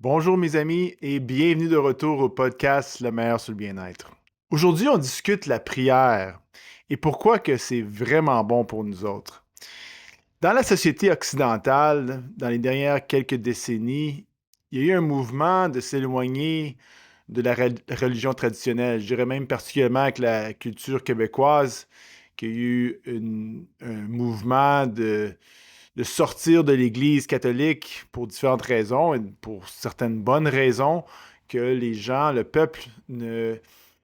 Bonjour mes amis et bienvenue de retour au podcast Le meilleur sur le bien-être. Aujourd'hui, on discute la prière et pourquoi que c'est vraiment bon pour nous autres. Dans la société occidentale, dans les dernières quelques décennies, il y a eu un mouvement de s'éloigner de la religion traditionnelle. Je dirais même particulièrement avec la culture québécoise, qu'il y a eu un mouvement de sortir de l'Église catholique pour différentes raisons et pour certaines bonnes raisons, que les gens, le peuple, ne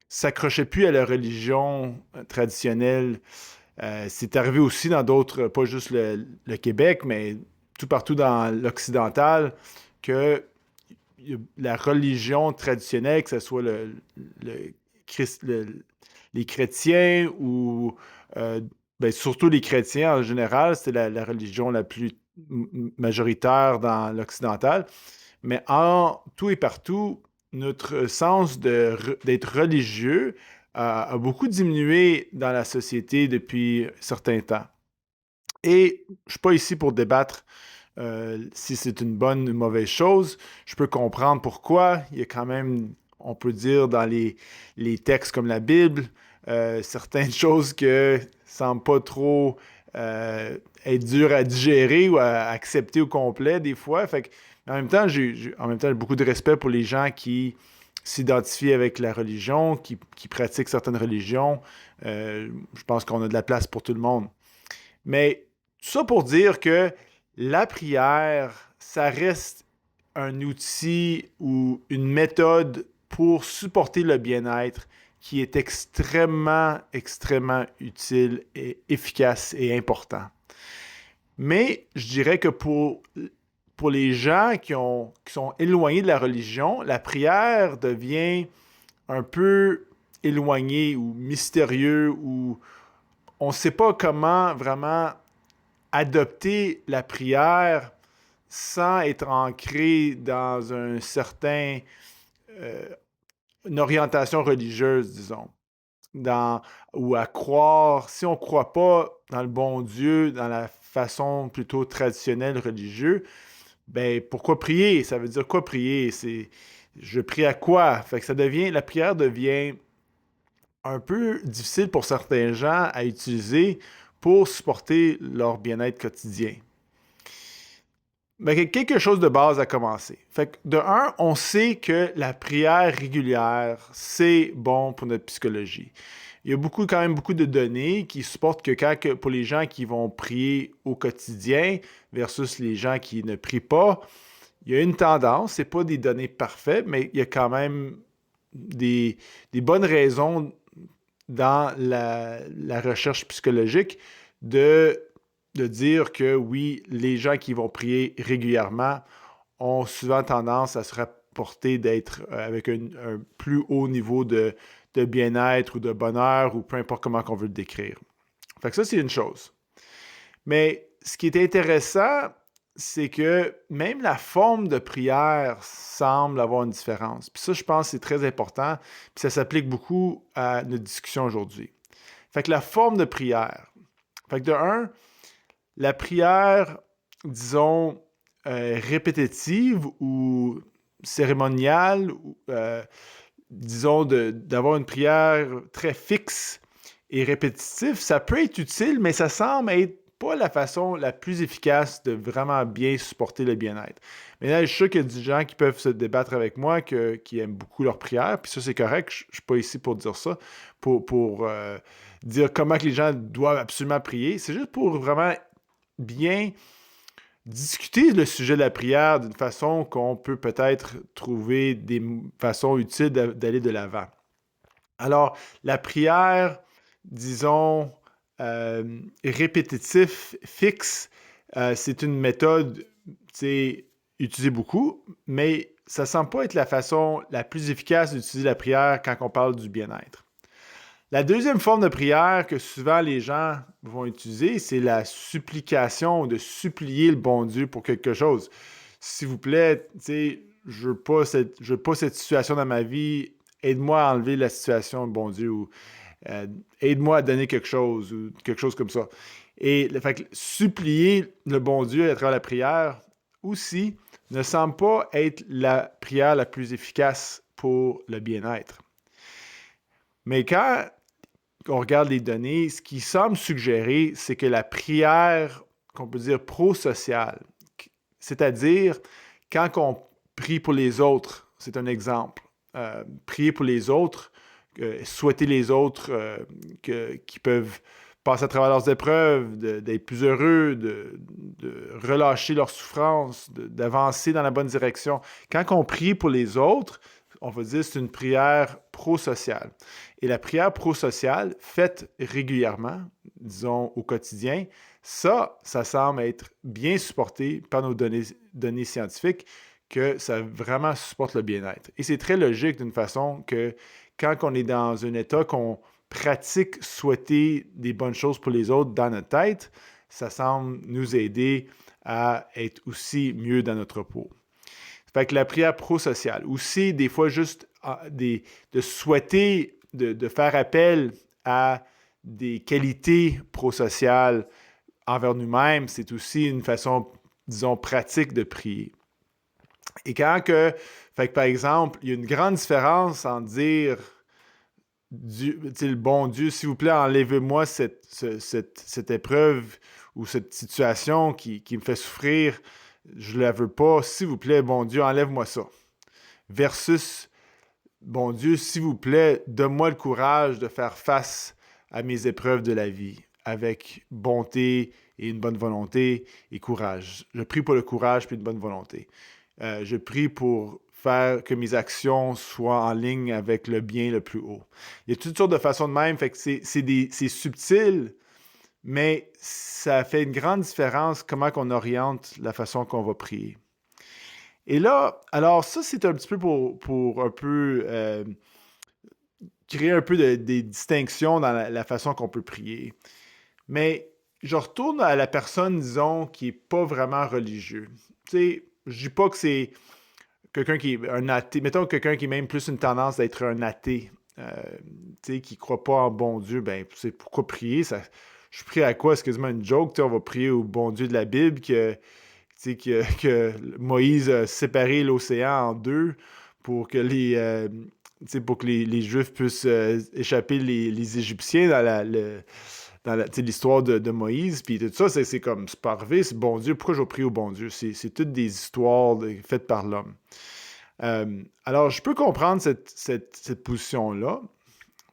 s'accrochait plus à la religion traditionnelle. C'est arrivé aussi dans d'autres, pas juste le Québec, mais tout partout dans l'occidental, que la religion traditionnelle, que ce soit le Christ, les chrétiens ou euh, ben, surtout les chrétiens en général, c'était la religion la plus majoritaire dans l'occidental. Mais en tout et partout, notre sens d'être religieux a beaucoup diminué dans la société depuis un certain temps. Et je ne suis pas ici pour débattre si c'est une bonne ou une mauvaise chose. Je peux comprendre pourquoi. Il y a quand même, on peut dire, dans les textes comme la Bible, certaines choses que semblent pas trop être dures à digérer ou à accepter au complet des fois. Fait que, en même temps, j'ai beaucoup de respect pour les gens qui s'identifient avec la religion, qui pratiquent certaines religions. Je pense qu'on a de la place pour tout le monde. Mais tout ça pour dire que la prière, ça reste un outil ou une méthode pour supporter le bien-être qui est extrêmement, extrêmement utile et efficace et important. Mais je dirais que pour les gens qui sont éloignés de la religion, la prière devient un peu éloignée ou mystérieux ou on ne sait pas comment vraiment adopter la prière sans être ancré dans un certain, euh, une orientation religieuse, disons, dans, ou à croire, si on ne croit pas dans le bon Dieu, dans la façon plutôt traditionnelle religieuse, ben pourquoi prier? Ça veut dire quoi prier? C'est je prie à quoi? Fait que la prière devient un peu difficile pour certains gens à utiliser pour supporter leur bien-être quotidien. Mais quelque chose de base à commencer. Fait que de un, on sait que la prière régulière, c'est bon pour notre psychologie. Il y a quand même beaucoup de données qui supportent pour les gens qui vont prier au quotidien versus les gens qui ne prient pas, il y a une tendance, c'est pas des données parfaites, mais il y a quand même des, des bonnes raisons dans la recherche psychologique de, de dire que oui, les gens qui vont prier régulièrement ont souvent tendance à se rapporter d'être avec un plus haut niveau de bien-être ou de bonheur ou peu importe comment on veut le décrire. Fait que ça, c'est une chose. Mais ce qui est intéressant, c'est que même la forme de prière semble avoir une différence. Puis ça, je pense que c'est très important. Puis ça s'applique beaucoup à notre discussion aujourd'hui. Fait que la forme de prière. Fait que de un, la prière, disons, répétitive ou cérémoniale, disons, d'avoir une prière très fixe et répétitive, ça peut être utile, mais ça semble être pas la façon la plus efficace de vraiment bien supporter le bien-être. Mais là, je suis sûr qu'il y a des gens qui peuvent se débattre avec moi qui aiment beaucoup leur prière, puis ça, c'est correct. Je ne suis pas ici pour dire ça, pour dire comment que les gens doivent absolument prier. C'est juste pour vraiment bien discuter le sujet de la prière d'une façon qu'on peut peut-être trouver des façons utiles d'aller de l'avant. Alors, la prière, disons, répétitif, fixe, c'est une méthode, tu sais, utilisée beaucoup, mais ça ne semble pas être la façon la plus efficace d'utiliser la prière quand on parle du bien-être. La deuxième forme de prière que souvent les gens vont utiliser, c'est la supplication, de supplier le bon Dieu pour quelque chose. S'il vous plaît, tu sais, je veux pas cette situation dans ma vie, aide-moi à enlever la situation, bon Dieu, ou euh, aide-moi à donner quelque chose, ou quelque chose comme ça. Et le fait que supplier le bon Dieu à travers la prière aussi ne semble pas être la prière la plus efficace pour le bien-être. Mais quand on regarde les données, ce qui semble suggérer, c'est que la prière, qu'on peut dire pro-sociale, c'est-à-dire quand on prie pour les autres, c'est un exemple, prier pour les autres, souhaiter les autres qui peuvent passer à travers leurs épreuves, d'être plus heureux, de relâcher leurs souffrances, d'avancer dans la bonne direction. Quand on prie pour les autres, on va dire que c'est une prière pro-sociale. Et la prière pro-sociale, faite régulièrement, disons au quotidien, ça semble être bien supporté par nos données scientifiques, que ça vraiment supporte le bien-être. Et c'est très logique d'une façon que quand on est dans un état qu'on pratique souhaiter des bonnes choses pour les autres dans notre tête, ça semble nous aider à être aussi mieux dans notre peau. Fait que la prière pro-sociale, aussi des fois juste de souhaiter, de faire appel à des qualités pro-sociales envers nous-mêmes, c'est aussi une façon, disons, pratique de prier. Et fait que par exemple, il y a une grande différence en dire Dieu, le bon Dieu, s'il vous plaît, enlevez-moi cette épreuve ou cette situation qui me fait souffrir. Je ne la veux pas. S'il vous plaît, bon Dieu, enlève-moi ça. Versus, bon Dieu, s'il vous plaît, donne-moi le courage de faire face à mes épreuves de la vie avec bonté et une bonne volonté et courage. Je prie pour le courage et une bonne volonté. Je prie pour faire que mes actions soient en ligne avec le bien le plus haut. Il y a toutes sortes de façons de même, fait que c'est subtil, mais ça fait une grande différence comment on oriente la façon qu'on va prier. Et là, alors ça, c'est un petit peu pour un peu créer un peu des distinctions dans la façon qu'on peut prier. Mais je retourne à la personne, disons, qui n'est pas vraiment religieux. Tu sais, je dis pas que c'est quelqu'un qui est un athée, mettons quelqu'un qui a même plus une tendance d'être un athée, qui ne croit pas en bon Dieu, ben c'est pourquoi prier? Je prie à quoi? C'est quasiment une joke. On va prier au bon Dieu de la Bible que Moïse a séparé l'océan en deux pour que les Juifs puissent échapper les Égyptiens dans l'histoire de Moïse, puis tout ça, c'est comme, c'est pas arrivé, c'est bon Dieu, pourquoi je vais prier au bon Dieu? C'est toutes des histoires faites par l'homme. Alors, je peux comprendre cette position-là,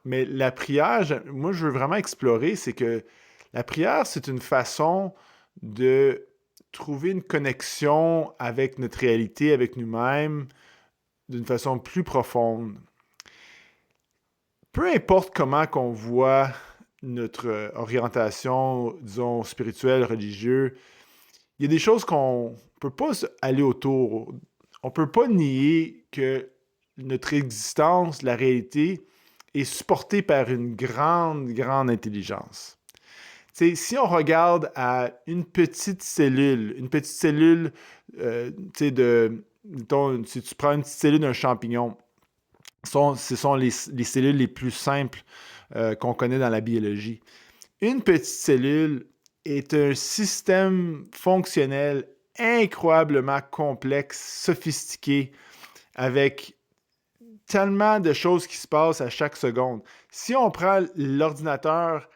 mais la prière, moi, je veux vraiment explorer, c'est que la prière, c'est une façon de trouver une connexion avec notre réalité, avec nous-mêmes, d'une façon plus profonde. Peu importe comment qu'on voit notre orientation, disons, spirituelle, religieuse, il y a des choses qu'on ne peut pas aller autour. On ne peut pas nier que notre existence, la réalité, est supportée par une grande, grande intelligence. T'sais, si on regarde à une petite cellule, si tu prends une petite cellule d'un champignon, ce sont les cellules les plus simples qu'on connaît dans la biologie. Une petite cellule est un système fonctionnel incroyablement complexe, sophistiqué, avec tellement de choses qui se passent à chaque seconde. Si on prend l'ordinateur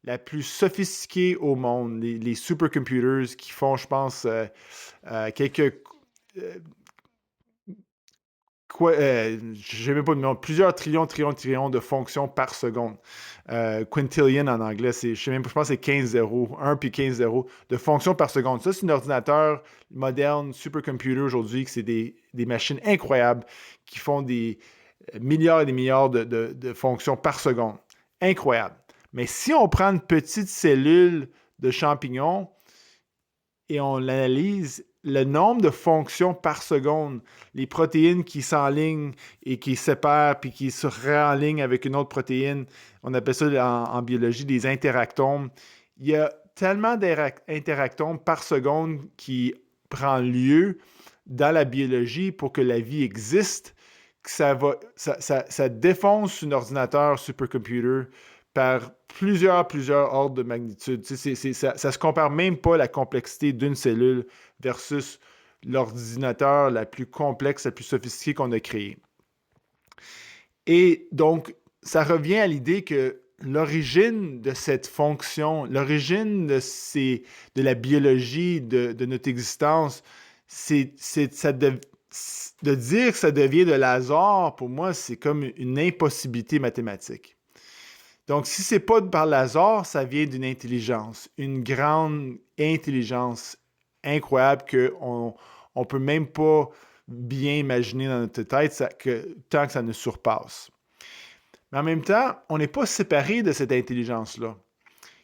la plus sophistiquée au monde, les supercomputers qui font, je pense, quelques... je n'ai même pas de nom, plusieurs trillions de fonctions par seconde. Quintillion en anglais, je pense que c'est 15 zéros, 1 puis 15 zéros de fonctions par seconde. Ça, c'est un ordinateur moderne, supercomputer aujourd'hui, que c'est des machines incroyables qui font des milliards et des milliards de fonctions par seconde. Incroyable. Mais si on prend une petite cellule de champignon et on l'analyse, le nombre de fonctions par seconde, les protéines qui s'enlignent et qui séparent puis qui se réenlignent avec une autre protéine, on appelle ça en biologie des interactomes. Il y a tellement d'interactomes par seconde qui prend lieu dans la biologie pour que la vie existe, que ça défonce un ordinateur supercomputer par plusieurs ordres de magnitude. Ça ne se compare même pas la complexité d'une cellule versus l'ordinateur la plus complexe, la plus sophistiquée qu'on a créée. Et donc, ça revient à l'idée que l'origine de cette fonction, l'origine de la biologie, de notre existence, de dire que ça devient de l'hasard, pour moi, c'est comme une impossibilité mathématique. Donc, si c'est pas par l'hasard, ça vient d'une intelligence, une grande intelligence incroyable qu'on ne peut même pas bien imaginer dans notre tête tant que ça ne surpasse. Mais en même temps, on n'est pas séparé de cette intelligence-là.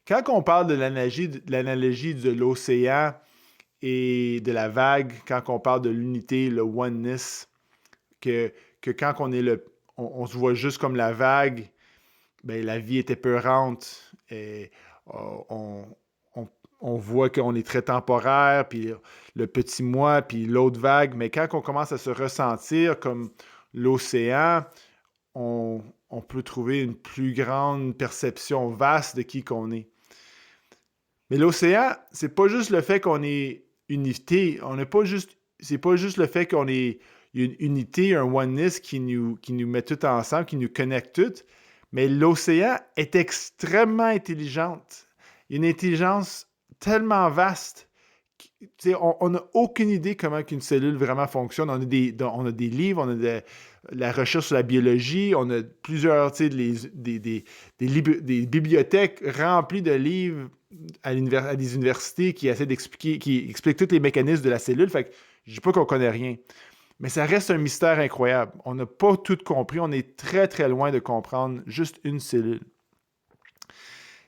Quand on parle de l'analogie de l'océan et de la vague, quand on parle de l'unité, le oneness, que quand on se voit juste comme la vague, ben, la vie est épeurante et on, on voit qu'on est très temporaire, puis le petit moi, puis l'autre vague, mais quand on commence à se ressentir comme l'océan, on peut trouver une plus grande perception vaste de qui qu'on est. Mais l'océan, c'est pas juste le fait qu'on est unité, c'est pas juste le fait qu'on est une unité, un oneness qui nous met tout ensemble, qui nous connecte tous, mais l'océan est extrêmement intelligente. Une intelligence tellement vaste. On n'a aucune idée comment une cellule vraiment fonctionne. On a des livres, on a la recherche sur la biologie, on a plusieurs des bibliothèques remplies de livres à des universités qui essaient d'expliquer, qui expliquent tous les mécanismes de la cellule. Fait que je ne dis pas qu'on ne connaît rien. Mais ça reste un mystère incroyable. On n'a pas tout compris. On est très, très loin de comprendre juste une cellule.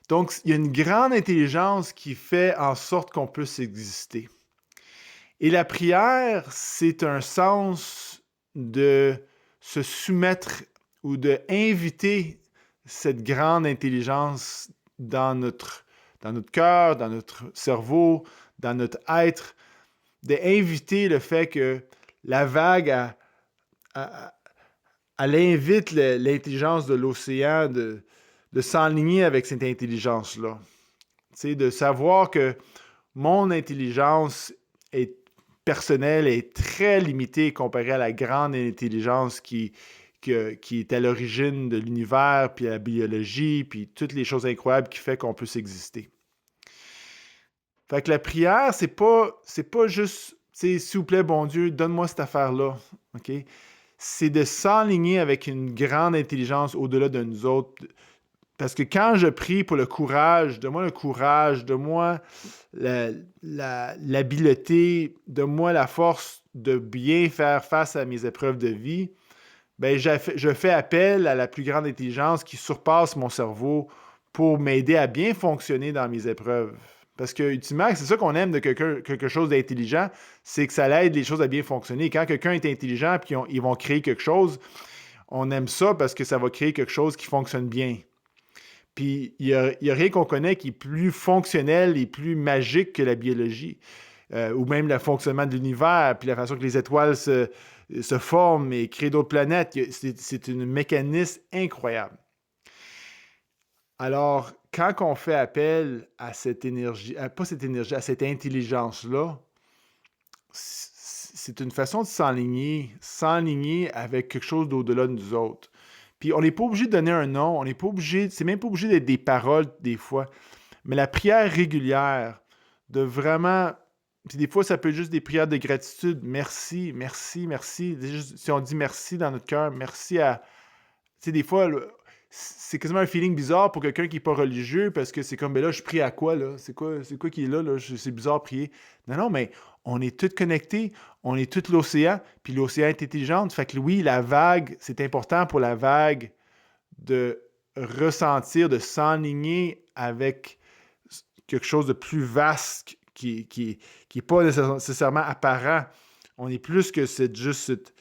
Donc, il y a une grande intelligence qui fait en sorte qu'on puisse exister. Et la prière, c'est un sens de se soumettre ou d'inviter cette grande intelligence dans notre cœur, dans notre cerveau, dans notre être, d'inviter le fait que la vague, elle invite l'intelligence de l'océan de s'enligner avec cette intelligence-là. De savoir que mon intelligence est personnelle est très limitée comparée à la grande intelligence qui est à l'origine de l'univers, puis à la biologie, puis toutes les choses incroyables qui font qu'on puisse exister. Fait que la prière, c'est pas juste, s'il vous plaît, bon Dieu, donne-moi cette affaire-là. OK? C'est de s'enligner avec une grande intelligence au-delà de nous autres. Parce que quand je prie pour le courage, donne-moi l'habileté, donne-moi la force de bien faire face à mes épreuves de vie, ben je fais appel à la plus grande intelligence qui surpasse mon cerveau pour m'aider à bien fonctionner dans mes épreuves. Parce que, ultimement, c'est ça qu'on aime de quelque chose d'intelligent, c'est que ça aide les choses à bien fonctionner. Quand quelqu'un est intelligent et ils vont créer quelque chose, on aime ça parce que ça va créer quelque chose qui fonctionne bien. Puis, il y a rien qu'on connaît qui est plus fonctionnel et plus magique que la biologie, ou même le fonctionnement de l'univers, puis la façon que les étoiles se forment et créent d'autres planètes. C'est un mécanisme incroyable. Alors, quand on fait appel à cette énergie, à cette intelligence-là, c'est une façon de s'enligner avec quelque chose d'au-delà de nous autres. Puis on n'est pas obligé de donner un nom, c'est même pas obligé d'être des paroles des fois, mais la prière régulière, de vraiment, puis des fois ça peut être juste des prières de gratitude, merci, merci, merci. Si on dit merci dans notre cœur, merci à, tu sais, des fois, c'est quasiment un feeling bizarre pour quelqu'un qui n'est pas religieux parce que c'est comme, ben là, je prie à quoi, là? C'est quoi qui est là, là? C'est bizarre de prier. Non, mais on est tous connectés, on est tout l'océan, puis l'océan est intelligente. Fait que oui, la vague, c'est important pour la vague de ressentir, de s'enligner avec quelque chose de plus vaste qui n'est pas nécessairement apparent. On est plus que cette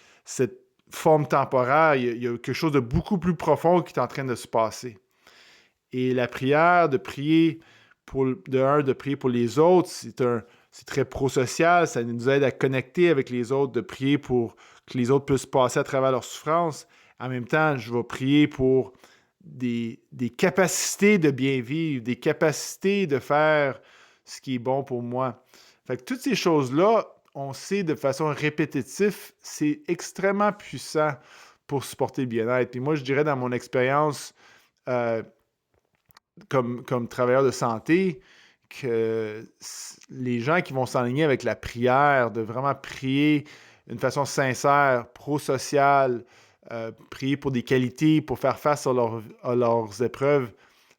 forme temporaire, il y a quelque chose de beaucoup plus profond qui est en train de se passer. Et la prière, de prier pour les autres, c'est très prosocial, ça nous aide à connecter avec les autres, de prier pour que les autres puissent passer à travers leur souffrance. En même temps, je vais prier pour des capacités de bien vivre, des capacités de faire ce qui est bon pour moi. Fait que toutes ces choses-là, on sait de façon répétitive, c'est extrêmement puissant pour supporter le bien-être. Puis moi, je dirais dans mon expérience euh, comme travailleur de santé, que les gens qui vont s'enligner avec la prière, de vraiment prier d'une façon sincère, pro-sociale, prier pour des qualités, pour faire face à leurs épreuves,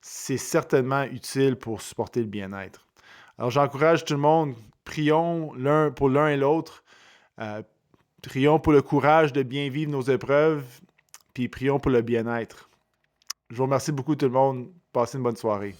c'est certainement utile pour supporter le bien-être. Alors j'encourage tout le monde, prions l'un pour l'un et l'autre, euh, prions pour le courage de bien vivre nos épreuves, puis prions pour le bien-être. Je vous remercie beaucoup tout le monde. Passez une bonne soirée.